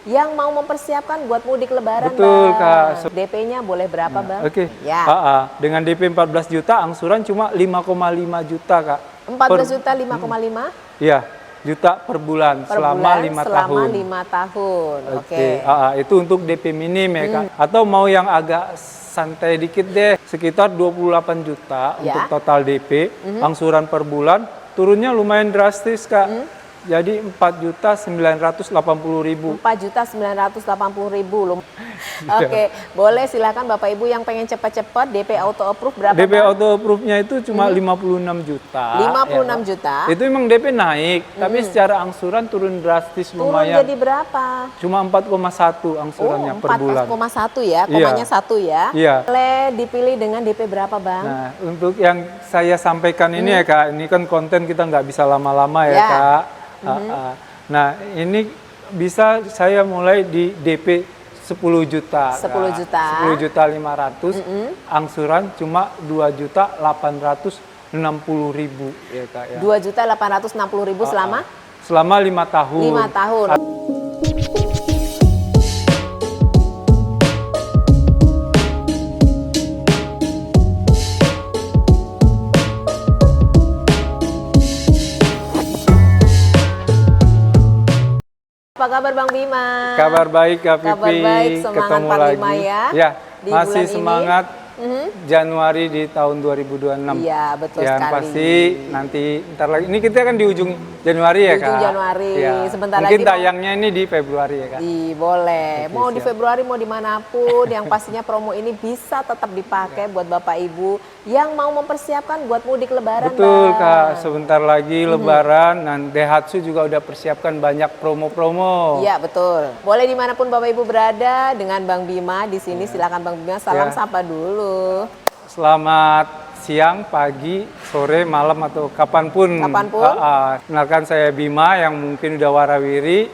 yang mau mempersiapkan buat mudik lebaran, Betul, Bang. Kak. DP-nya boleh berapa, Bang? Oke. Ya. Dengan DP 14 juta, angsuran cuma 5,5 juta, Kak. 14 juta 5,5 Iya, juta per bulan per selama bulan 5 selama tahun. 5 tahun. Oke. Itu untuk DP minim ya, Kak. Atau mau yang agak santai dikit deh, sekitar 28 juta Ya. untuk total DP, angsuran per bulan turunnya lumayan drastis, Kak. Jadi 4.980.000. 4.980.000 loh. Oke, boleh silakan Bapak Ibu yang pengen cepat-cepat DP auto approve berapa, DP Bang? auto approve-nya itu cuma 56 juta. 56 ya, juta. Itu emang DP naik, tapi secara angsuran turun drastis Turun lumayan. jadi berapa? Cuma 4,1 angsurannya per bulan. 4,1 ya, komanya 1 ya. Iya. Boleh dipilih dengan DP berapa, Bang? Nah, untuk yang saya sampaikan ini ya, Kak, ini kan konten kita nggak bisa lama-lama ya, Ya. Kak. Nah, ini bisa saya mulai di DP 10 juta. 10 juta. 10 juta 500, angsuran cuma 2.860.000 ya, Kak ya. 2.860.000 selama Selama 5 tahun. 5 tahun. Apa kabar Bang Bima? Kabar baik, Kak Pipi. Kabar baik, semangat ketemu Pak lagi. Bima ya, Ya, di masih bulan ini. semangat. Januari di tahun 2026. Iya, betul Yang sekali. pasti nanti ntar lagi. Ini kita kan di ujung Januari ya, Di ujung Kak. Januari. Ya. Sebentar Mungkin lagi tayangnya ini di Februari ya, Kak. Boleh. Oke, Mau di siap. Februari, mau dimanapun, yang pastinya promo ini bisa tetap dipakai buat Bapak Ibu yang mau mempersiapkan buat mudik lebaran, Betul, Bang. Kak. Sebentar lagi Lebaran, dan Daihatsu juga udah persiapkan banyak promo-promo. Iya, betul. Boleh dimanapun Bapak Ibu berada dengan Bang Bima di sini. Silakan Bang Bima, salam Ya. sapa dulu. Selamat siang, pagi, sore, malam, atau kapanpun. Kapanpun. Kenalkan saya Bima yang mungkin udah warawiri.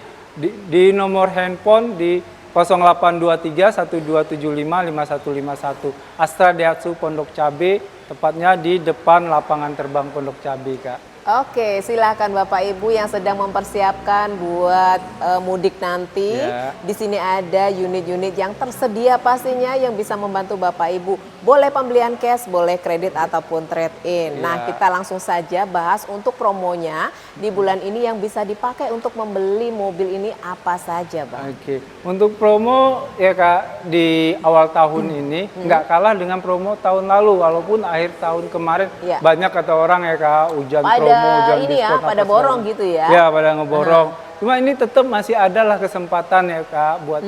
Di nomor handphone di 0823 1275 5151. Astra Daihatsu Pondok Cabe, tepatnya di depan lapangan terbang Pondok Cabe, Kak. Oke, silakan Bapak Ibu yang sedang mempersiapkan buat mudik nanti. Ya. Di sini ada unit-unit yang tersedia pastinya yang bisa membantu Bapak Ibu. Boleh pembelian cash, boleh kredit ataupun trade-in. Ya. Nah, kita langsung saja bahas untuk promonya di bulan ini yang bisa dipakai untuk membeli mobil ini apa saja, Bang? Oke, untuk promo ya, Kak, di awal tahun ini nggak kalah dengan promo tahun lalu, walaupun akhir tahun kemarin Iya. banyak kata orang ya, Kak, hujan Pada promo, hujan ini ya, diskon, pada apa borong segala. gitu ya. Ya, pada ngeborong. Cuma ini tetap masih ada lah kesempatan ya, Kak, buat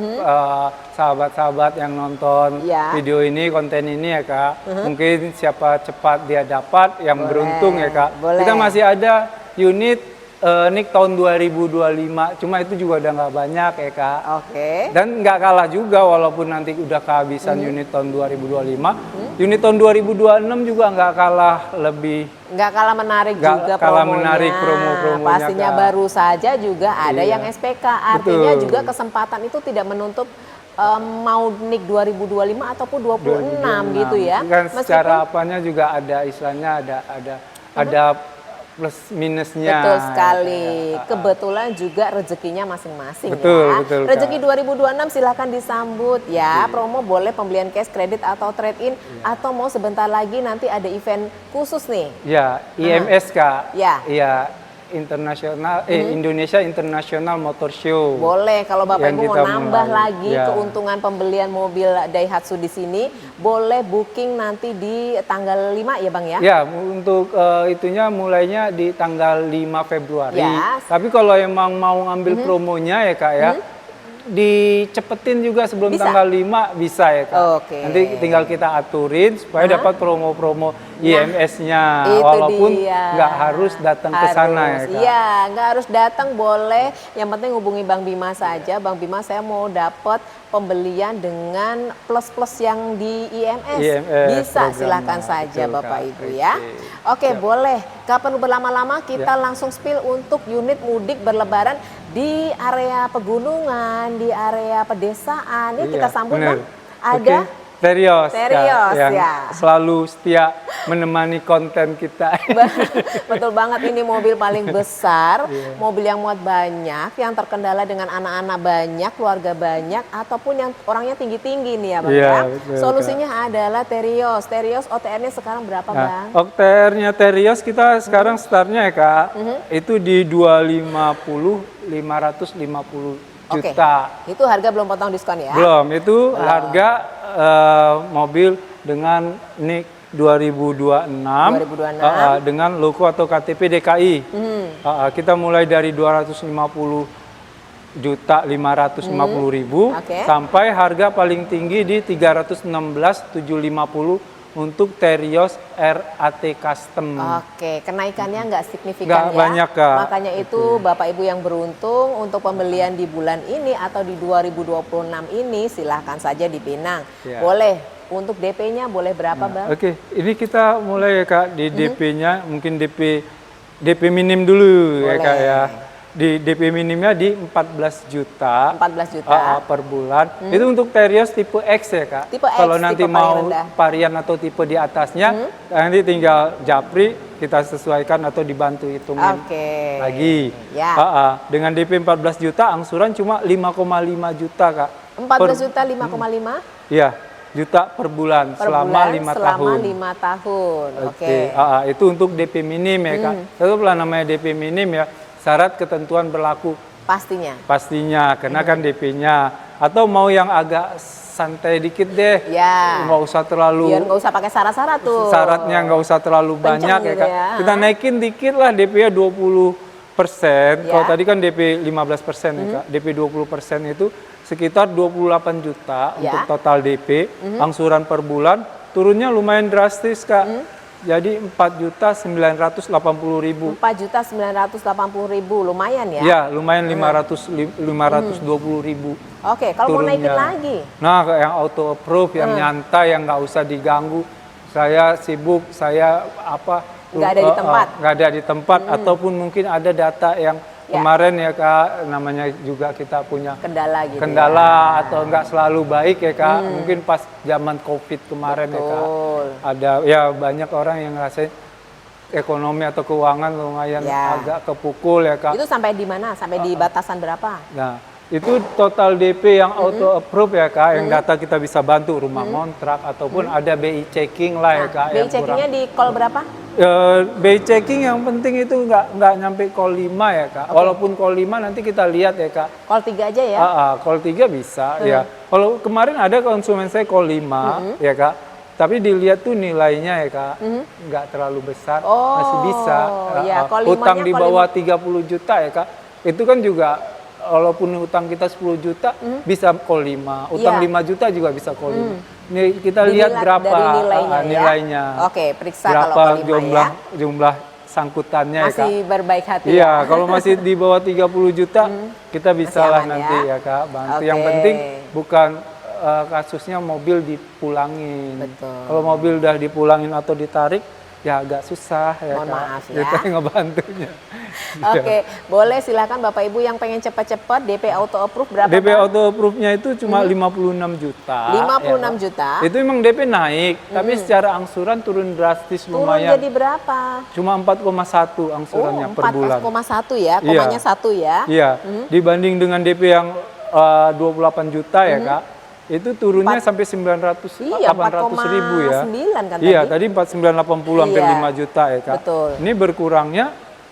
sahabat-sahabat yang nonton Iya. video ini, konten ini ya, Kak. Mungkin siapa cepat dia dapat, yang beruntung ya, Kak. boleh. Kita masih ada unit Nik tahun 2025, cuma itu juga udah nggak banyak ya, Kak. Oke. Dan nggak kalah juga, walaupun nanti udah kehabisan unit tahun 2025, unit tahun 2026 juga nggak kalah lebih. Nggak kalah menarik Nggak juga kalah promonya. menarik promo-promonya, Pastinya Kak. baru saja juga ada Iya. yang SPK. Artinya Betul. juga kesempatan itu tidak menutup mau NIK 2025 ataupun 26 gitu ya. Kan secara apanya juga ada istilahnya, ada plus minusnya. Betul sekali. Kebetulan juga rezekinya masing-masing Betul, ya. betul, Kak. Rezeki 2026 silahkan disambut ya. Promo boleh pembelian cash, kredit atau trade-in. Atau mau sebentar lagi nanti ada event khusus nih. Ya, IMS, Kak. Ya. Iya, internasional Indonesia International Motor Show. Boleh kalau Bapak Yang Ibu mau kita nambah mulai. lagi Ya. keuntungan pembelian mobil Daihatsu di sini, boleh booking nanti di tanggal 5 ya Bang ya? Ya, untuk itunya mulainya di tanggal 5 Februari. Ya. Tapi kalau emang mau ngambil promonya ya, Kak ya, dicepetin juga sebelum Bisa? tanggal 5 bisa ya, Kak. Oke. Nanti tinggal kita aturin supaya dapat promo-promo IMS-nya, itu walaupun dia. nggak harus datang ke sana ya, Kak. Iya, nggak harus datang, boleh. Yang penting hubungi Bang Bima saja. Bang Bima, saya mau dapat pembelian dengan plus-plus yang di IMS. Bisa, programnya. silakan saja Betul, Bapak Kak. Ibu ya. Oke, boleh. Kapan berlama-lama kita langsung spill untuk unit mudik berlebaran di area pegunungan, di area pedesaan. Ini Iya, kita sambut bener. Bang. Ada Oke. Terios, Terios, yang ya. selalu setia menemani konten kita. Betul banget, ini mobil paling besar, mobil yang muat banyak, yang terkendala dengan anak-anak banyak, keluarga banyak, ataupun yang orangnya tinggi-tinggi nih ya Bang Iya, ya. betul, Solusinya adalah Terios. Terios OTR-nya sekarang berapa Bang? OTR-nya Terios kita sekarang startnya ya Kak, itu di 550 Oke, juta. itu harga belum potong diskon ya? Belum, itu harga mobil dengan NIK 2026, 2026. dengan logo atau KTP DKI. Kita mulai dari 250.550.000 Oke. sampai harga paling tinggi di 316.750 untuk Terios RAT Custom. Oke, kenaikannya nggak signifikan Nggak ya. banyak, Kak. Makanya itu Bapak Ibu yang beruntung untuk pembelian di bulan ini atau di 2026 ini silahkan saja dipinang. Ya. Boleh, untuk DP-nya boleh berapa Bang? Oke, ini kita mulai ya Kak di DP-nya, mungkin DP minim dulu ya Kak Boleh. ya. Di DP minimnya di 14 juta. 14 juta. Per bulan. Itu untuk Terios tipe X ya Kak. Tipe X, Kalau nanti tipe paling mau rendah. varian atau tipe di atasnya, nanti tinggal japri kita sesuaikan atau dibantu hitungin Oke. lagi. Ya. Dengan DP 14 juta, angsuran cuma 5,5 juta Kak. 14 juta 5,5 Iya, juta per bulan per selama bulan 5 selama tahun. 5 tahun. Oke. Itu untuk DP minim ya Kak. Tetaplah namanya DP minim ya, syarat ketentuan berlaku Pastinya. karena kan DP-nya. Atau mau yang agak santai dikit deh, Ya. nggak usah terlalu Biar nggak usah pakai syarat-syarat tuh. syaratnya nggak usah terlalu Kenceng banyak ya gitu Kak. ya. Kita naikin dikit lah DP-nya 20%. Ya. Kalau tadi kan DP 15% ya Kak. DP 20% itu sekitar 28 juta Ya. untuk total DP. Angsuran per bulan turunnya lumayan drastis Kak. Jadi 4.980.000. 4.980.000, lumayan ya. Ya, lumayan 520.000. Oke, kalau mau naikin turunnya. lagi. Nah, yang auto approve, yang nyantai, yang nggak usah diganggu. Saya sibuk, saya Nggak ada di tempat. nggak ada di tempat, ataupun mungkin ada data yang kemarin ya Kak, namanya juga kita punya Kendala gitu. kendala atau nggak selalu baik ya Kak. Mungkin pas zaman COVID kemarin ya Kak, Betul. ada ya banyak orang yang ngerasain ekonomi atau keuangan lumayan Ya. agak kepukul ya Kak. Itu sampai di mana? Sampai di batasan berapa? Nah, itu total DP yang auto approve ya Kak, yang data kita bisa bantu rumah kontrak ataupun ada BI checking lah ya Kak. BI checkingnya di call berapa? BI checking yang penting itu nggak nyampe call 5 ya Kak. Walaupun call 5 nanti kita lihat ya Kak. Call 3 aja ya? Call 3 bisa ya. Kalau kemarin ada konsumen saya call 5 ya Kak. Tapi dilihat tuh nilainya ya Kak, nggak terlalu besar, masih bisa. Iya, call Utang 5-nya di bawah 30 juta ya Kak, itu kan juga walaupun utang kita 10 juta bisa call 5, utang Iya. 5 juta juga bisa call 5. Nih kita lihat Dilihat berapa dari nilainya, ya? nilainya. Oke, periksa berapa kalau call 5 jumlah sangkutannya ya Kak. Masih berbaik hati Iya, ya? kalau masih di bawah 30 juta kita bisa Masih lah aman nanti ya? ya Kak bantu. Oke. Yang penting bukan kasusnya mobil dipulangin. Betul. Kalau mobil udah dipulangin atau ditarik ya agak susah ya Mohon Kak. maaf ya. Kita yang ngebantunya. Oke, boleh silakan Bapak Ibu yang pengen cepat-cepat DP auto approve berapa? DP Bang? auto approve-nya itu cuma 56 juta. 56 ya, juta. Itu emang DP naik, tapi secara angsuran turun drastis Turun lumayan. jadi berapa? Cuma 4,1 angsurannya per bulan. 4,1 ya, Iya. komanya 1 ya. Iya, dibanding dengan DP yang 28 juta ya Kak, itu turunnya sampai 800 Iya, ribu ya. 4,9 kan Iya, tadi? tadi 4980 hampir Iya. 5 juta ya Kak. Betul. Ini berkurangnya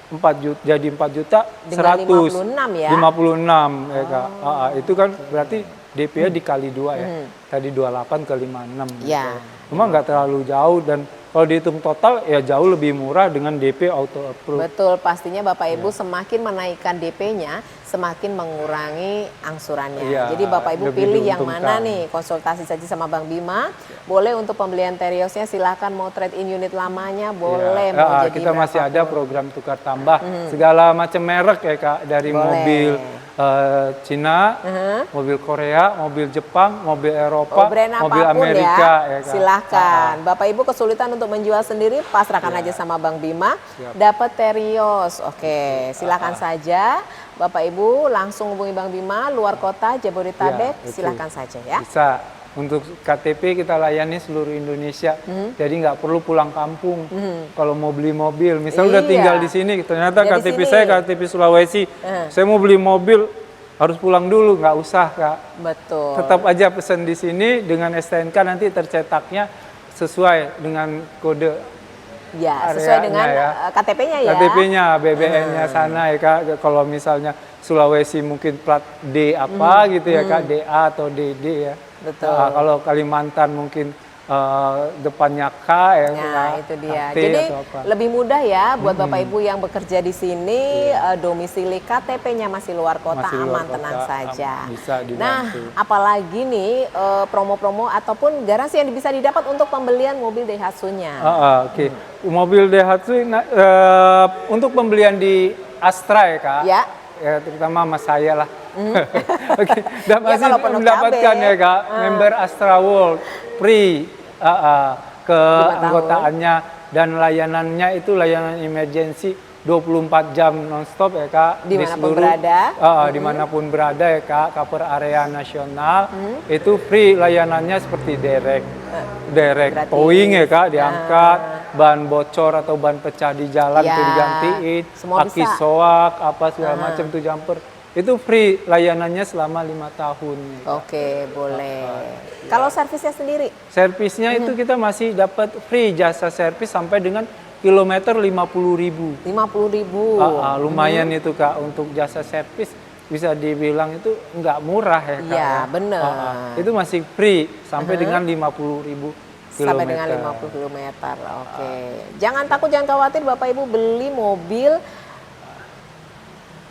4 juta, jadi 4 juta Dengan 100. 56 ya? 56 ya Kak. Itu kan berarti DP-nya dikali 2 ya. Tadi 28 ke 56 Iya. gitu. Cuma nggak terlalu jauh dan kalau dihitung total ya jauh lebih murah dengan DP auto approve. Betul, pastinya Bapak Ibu Iya. semakin menaikkan DP-nya, semakin mengurangi angsurannya. Iya, Jadi Bapak Ibu lebih pilih yang diuntungkan. mana nih, konsultasi saja sama Bang Bima. Boleh untuk pembelian Teriosnya silakan mau trade in unit lamanya, boleh Iya. mau jadi Kita masih ada berapapun. program tukar tambah segala macam merek ya Kak, dari Boleh. mobil Cina, mobil Korea, mobil Jepang, mobil Eropa, brand mobil apapun Amerika ya, ya Kak. silahkan. Bapak Ibu kesulitan untuk menjual sendiri, pasrahkan aja sama Bang Bima, dapat Terios. Oke, silahkan saja. Bapak Ibu langsung hubungi Bang Bima, luar kota, Jabodetabek, Iya, betul. silahkan saja ya. Bisa. Untuk KTP kita layani seluruh Indonesia, jadi nggak perlu pulang kampung. Kalau mau beli mobil, misal udah tinggal di sini, ternyata Udah di KTP sini. saya KTP Sulawesi, saya mau beli mobil harus pulang dulu, nggak usah Kak. Betul. Tetap aja pesan di sini dengan STNK nanti tercetaknya sesuai dengan kode Ya, sesuai areanya dengan ya. KTP-nya ya. KTP-nya, BBN-nya sana ya Kak. Kalau misalnya Sulawesi mungkin plat D apa gitu ya Kak, DA atau DD ya. Betul. Nah, kalau Kalimantan mungkin depannya K ya. Nah, Kak, itu dia. KT Jadi atau apa. lebih mudah ya buat Bapak Ibu yang bekerja di sini, domisili KTP-nya masih luar kota, Masih luar aman, kota, tenang saja. bisa dibantu. Nah, apalagi nih promo-promo ataupun garansi yang bisa didapat untuk pembelian mobil Daihatsu-nya. Oke. Mobil Daihatsu untuk pembelian di Astra ya Kak. Ya. Ya, terutama sama saya lah. Oke, dan Ya, masih kalau penuh mendapatkan cabai. ya Kak, member Astra World free keanggotaannya dan layanannya itu layanan emergency 24 jam nonstop ya Kak. Dimanapun berada. Dimanapun berada ya Kak, cover area nasional itu free layanannya seperti direct Berarti- towing ya Kak, diangkat, ban bocor atau ban pecah di jalan Ya, itu digantiin, semua aki bisa. soak apa segala macam tuh jumper. Itu free layanannya selama 5 tahun. Ya. Oke, boleh. Kalau servisnya sendiri? Servisnya itu kita masih dapat free jasa servis sampai dengan kilometer 50.000. 50.000. Lumayan itu Kak untuk jasa servis, bisa dibilang itu nggak murah ya Kak. Iya, bener. Itu masih free sampai dengan 50.000 kilometer. Sampai dengan 50 km. Oke. Jangan takut, jangan khawatir Bapak Ibu beli mobil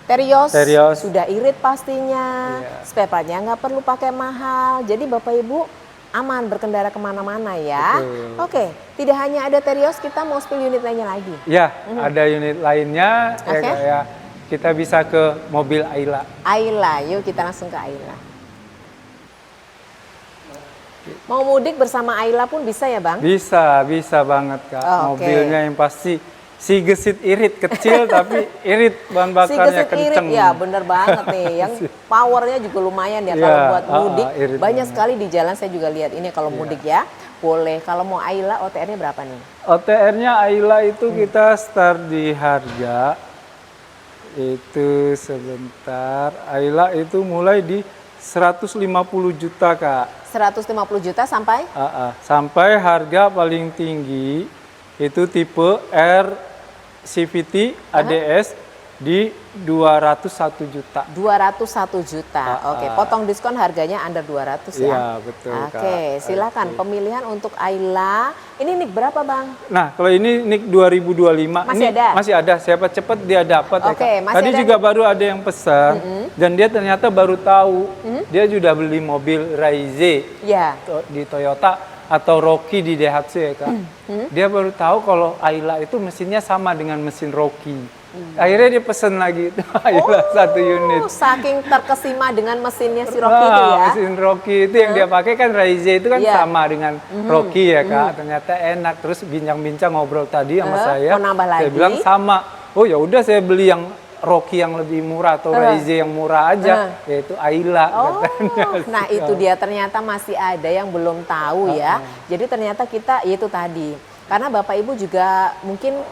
Terios, Terios. sudah irit pastinya, Iya. spare part-nya nggak perlu pakai mahal. Jadi Bapak Ibu aman berkendara kemana-mana ya. Betul. Oke, tidak hanya ada Terios, kita mau spill unit lainnya lagi. Ya, ada unit lainnya ya Oke. Kak ya. Kita bisa ke mobil Ayla. Ayla, yuk kita langsung ke Ayla. Mau mudik bersama Ayla pun bisa ya Bang? Bisa banget Kak. Oh, oke. Mobilnya yang pasti si gesit irit kecil tapi irit bahan Si bakarnya gesit irit, kenceng. ya bener banget nih. Yang powernya juga lumayan ya Iya, kalau buat mudik. irit Banyak banget. sekali di jalan saya juga lihat ini kalau mudik ya. Boleh, kalau mau Ayla OTR-nya berapa nih? OTR-nya Ayla itu kita start di harga itu sebentar. Ayla itu mulai di 150 juta Kak. 150 juta sampai? Sampai harga paling tinggi itu tipe R CVT ADS di 201 juta. 201 juta. Oke, potong diskon harganya under 200 ya. Iya, betul, Kak. Oke, silakan pemilihan untuk Ayla. Ini nik berapa, Bang? Nah, kalau ini NIK 2025 Masih ini ada? masih ada. Siapa cepat dia dapat ya, Oke, Kak. masih Tadi ada juga baru ada yang pesan dan dia ternyata baru tahu dia sudah beli mobil Raize Ya. di Toyota atau Rocky di Daihatsu ya Kak. Dia baru tahu kalau Ayla itu mesinnya sama dengan mesin Rocky. Akhirnya dia pesen lagi itu Ayla 1 unit. Saking terkesima dengan mesinnya si Rocky itu ya. Mesin Rocky itu yang dia pakai kan Raize itu kan Iya. sama dengan Rocky ya Kak. Ternyata enak. Terus bincang-bincang ngobrol tadi sama saya. mau nambah Saya lagi? bilang sama. Oh ya udah saya beli yang Rocky yang lebih murah atau Raize yang murah aja, yaitu Ayla Oh, katanya. nah itu dia ternyata masih ada yang belum tahu ya. Jadi ternyata kita itu tadi. Karena Bapak Ibu juga mungkin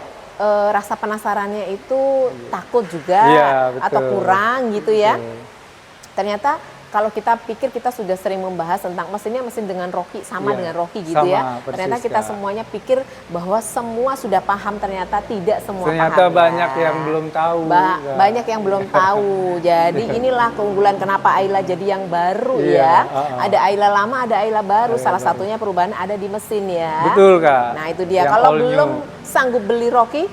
rasa penasarannya itu takut juga Iya, betul. atau kurang gitu ya. Ternyata kalau kita pikir kita sudah sering membahas tentang mesinnya mesin dengan Rocky sama Iya, dengan Rocky gitu sama, ya. persis, Ternyata kita Kak. semuanya pikir bahwa semua sudah paham, ternyata tidak semua Ternyata paham. banyak ya. yang belum tahu. Kak. Banyak yang belum tahu. Jadi inilah keunggulan kenapa Ayla jadi yang baru Iya, ya. Ada Ayla lama, ada Ayla baru. Salah baru. satunya perubahan ada di mesin ya. Betul Kak. Nah itu dia. Yang Kalau all new. belum sanggup beli Rocky,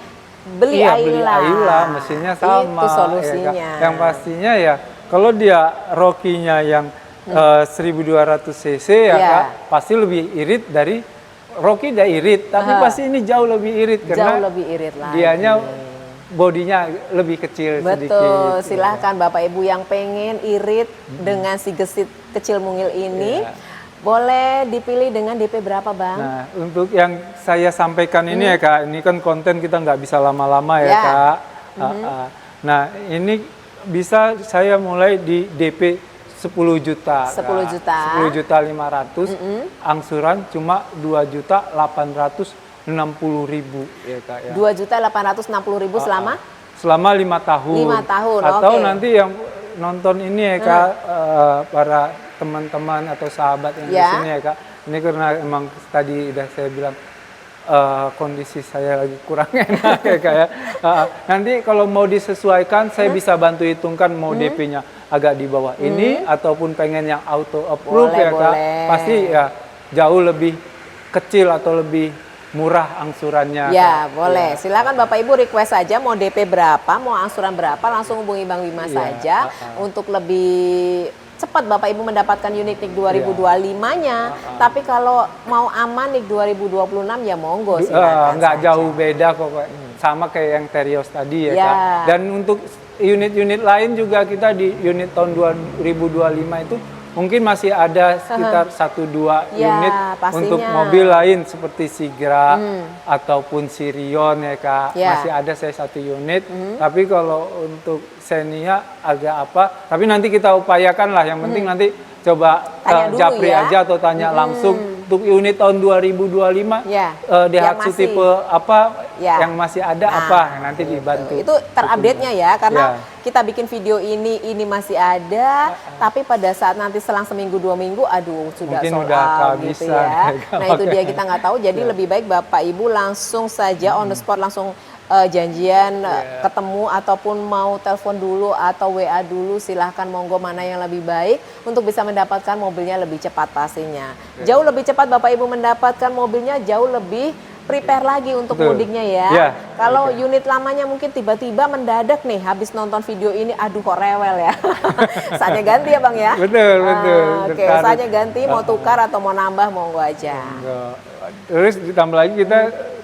beli Iya, Ayla. beli Ayla, mesinnya sama. Itu solusinya. ya, Kak. Yang pastinya ya, kalau dia Rocky-nya yang 1200 cc ya Iya. Kak, pasti lebih irit dari Rocky udah irit, tapi pasti ini jauh lebih irit Jauh karena lebih irit lagi. dianya bodinya lebih kecil sedikit. Betul, silahkan Bapak Ibu yang pengen irit dengan si gesit kecil mungil ini, Iya. boleh dipilih dengan DP berapa Bang? Nah, untuk yang saya sampaikan ini ya Kak, ini kan konten kita nggak bisa lama-lama ya Ya. Kak. Nah, ini bisa saya mulai di DP 10 juta. 10 juta. 10 juta 500. Angsuran cuma 2 juta 860 ribu ya Kak ya. 2.860.000 selama selama 5 tahun. 5 tahun. Atau oke. nanti yang nonton ini ya Kak, para teman-teman atau sahabat yang di Ya. sini ya Kak. Ini karena emang tadi udah saya bilang kondisi saya lagi kurang enak ya Kak ya. Nanti kalau mau disesuaikan saya bisa bantu hitungkan mau DP-nya agak di bawah ini ataupun pengen yang auto approve Boleh, ya Kak. boleh. Pasti ya jauh lebih kecil atau lebih murah angsurannya. Ya, Kak. boleh. Silakan Bapak Ibu request saja mau DP berapa, mau angsuran berapa, langsung hubungi Bang Bima saja untuk lebih cepat Bapak Ibu mendapatkan unit NIK 2025-nya. Tapi kalau mau aman NIK 2026 ya monggo silakan. Nggak saja. jauh beda kok Kak. Sama kayak yang Terios tadi ya Ya. Kak. Dan untuk unit-unit lain juga kita di unit tahun 2025 itu mungkin masih ada sekitar 1-2 Ya, unit pastinya. untuk mobil lain seperti Sigra ataupun Sirion ya Kak. Ya. Masih ada saya 1 unit. Tapi kalau untuk Xenia agak apa, tapi nanti kita upayakan lah. Yang penting nanti coba Tanya dulu Japri ya. aja atau tanya langsung untuk unit tahun 2025 Ya, Daihatsu yang masih. tipe apa Ya. yang masih ada Nah, apa nanti dibantu. Itu terupdate-nya ya, karena Ya. kita bikin video ini masih ada, tapi pada saat nanti selang seminggu 2 minggu, aduh sudah Mungkin sold udah out gitu kehabisan, ya. ya, Nah itu dia kita nggak tahu, jadi lebih baik Bapak Ibu langsung saja on the spot langsung janjian ketemu ataupun mau telepon dulu atau WA dulu, silahkan monggo mana yang lebih baik untuk bisa mendapatkan mobilnya lebih cepat pastinya. Jauh lebih cepat Bapak Ibu mendapatkan mobilnya, jauh lebih prepare lagi untuk Betul. mudiknya ya. Ya, Kalau unit lamanya mungkin tiba-tiba mendadak nih habis nonton video ini, aduh kok rewel ya. Saatnya ganti ya Bang ya. Betul, betul. Oke, Tertarik. saatnya ganti, mau tukar atau mau nambah monggo aja. Enggak. Terus ditambah lagi kita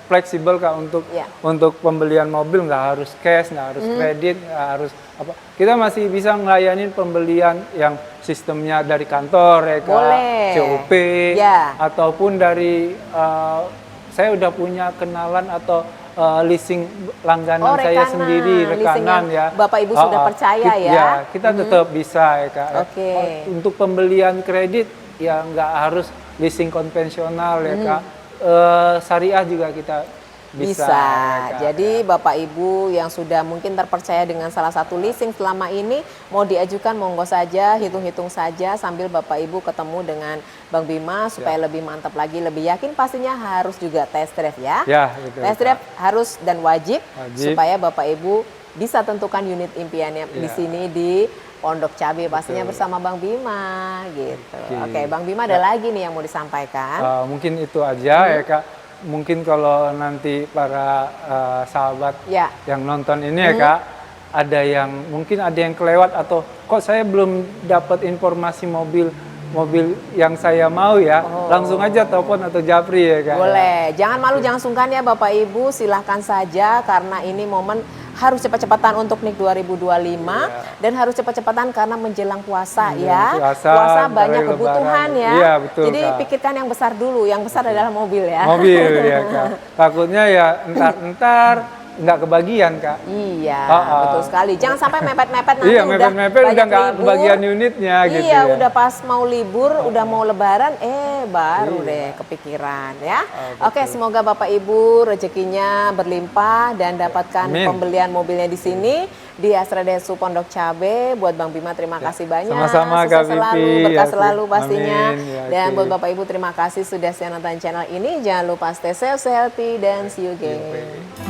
fleksibel Kak Ya. untuk pembelian mobil, nggak harus cash, nggak harus kredit, nggak harus apa. Kita masih bisa ngelayanin pembelian yang sistemnya dari kantor ya Kak, Boleh. COP Ya. ataupun dari saya udah punya kenalan atau leasing langganan saya rekanan. sendiri, Leasing rekanan yang ya. Bapak Ibu sudah percaya ya. Ya, kita tetap bisa ya Kak. Oke. Untuk pembelian kredit ya nggak harus leasing konvensional ya Kak. Syariah juga kita bisa. Bisa. ya, Kak. Jadi Bapak Ibu yang sudah mungkin terpercaya dengan salah satu leasing selama ini mau diajukan monggo saja, hitung-hitung saja sambil Bapak Ibu ketemu dengan Bang Bima supaya lebih mantap lagi, lebih yakin pastinya harus juga test drive ya. Ya, betul, Test Kak. drive harus dan wajib Wajib. supaya Bapak Ibu bisa tentukan unit impiannya di Ya. sini di Pondok Cabe pastinya bersama Bang Bima gitu. Oke. Oke, Bang Bima ada lagi nih yang mau disampaikan. Mungkin itu aja ya Kak. Mungkin kalau nanti para sahabat Ya. yang nonton ini ya Kak, ada yang mungkin ada yang kelewat atau kok saya belum dapat informasi mobil yang saya mau ya, langsung aja telepon atau japri ya Kak. Boleh, jangan malu, jangan sungkan ya Bapak Ibu, silahkan saja karena ini momen harus cepat-cepatan untuk NIK 2025 dan harus cepat-cepatan karena menjelang puasa ya. puasa, banyak dari kebutuhan Lebaran. ya. Iya, betul, Jadi Kak. pikirkan yang besar dulu, yang besar adalah mobil ya. Mobil ya Kak. Takutnya ya entar nggak kebagian Kak. Iya, Ah. betul sekali. Jangan sampai mepet-mepet nanti Iya, mepet-mepet udah banyak nggak libur. kebagian unitnya gitu Iya, ya. udah pas mau libur, udah mau lebaran, baru deh kepikiran ya. Oke, semoga Bapak Ibu rezekinya berlimpah dan dapatkan Amin. pembelian mobilnya di sini di Astra Daihatsu Pondok Cabe. Buat Bang Bima terima kasih banyak. Sama-sama, Sukses Kak selalu, Vivi. berkah Ya, selalu pastinya. amin. Ya, Dan oke. buat Bapak Ibu terima kasih sudah setia nonton channel ini. Jangan lupa stay safe, stay healthy dan see you again.